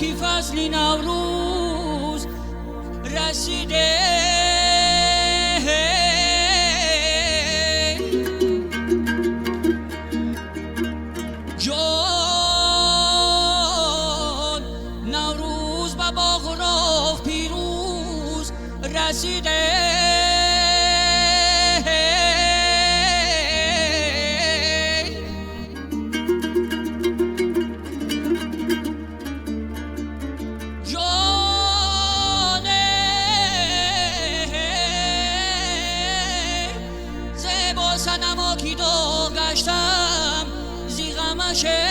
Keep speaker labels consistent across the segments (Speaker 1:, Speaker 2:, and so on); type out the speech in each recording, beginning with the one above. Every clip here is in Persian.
Speaker 1: کی فصلی نوروز رسیده، جان نوروز به باغ و راغ پیروز رسیده.
Speaker 2: صنما کی دو گشتم زی غمشه،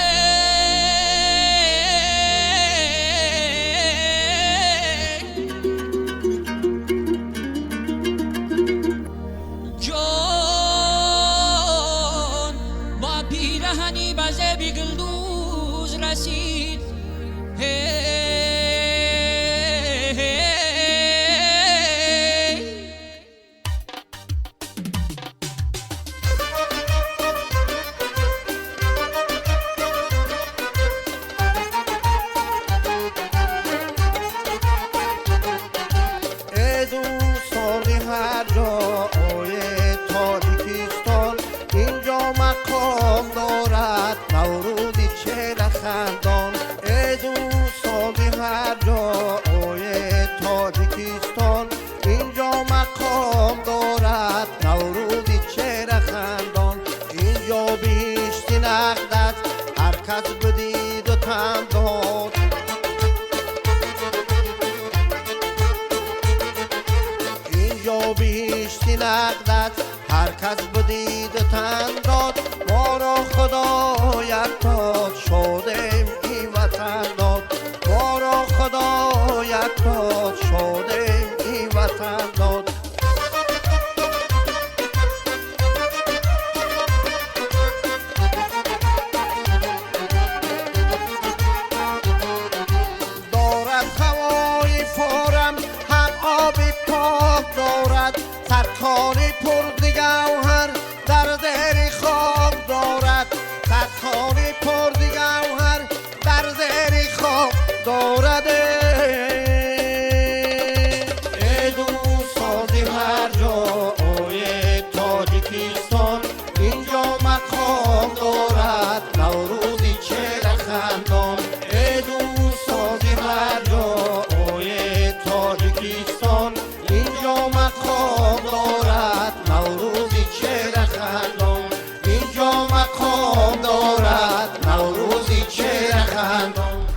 Speaker 2: جان با پیرهنی بزه بیگلدوز رسید.
Speaker 3: هر جای تاجیکستان اینجا مقام دارد نوروزی چهره خندان. ای دوستان هر جای تاجیکستان اینجا مقام دارد نوروزی چهره خندان. اینجا بیشتی نقد است هر کس بدید و تن داد. بیشتی نقدت هر کس بدید تن داد. ما را خدایت داد شادیم این وطن داد. ما را خدایت داد شادیم این وطن داد. دارد هوای فارم هم آبی پاک دارد. سرکاری پر گوهر در زیر خاک دارد. سرکاری پر گوهر در زیر خاک دارد.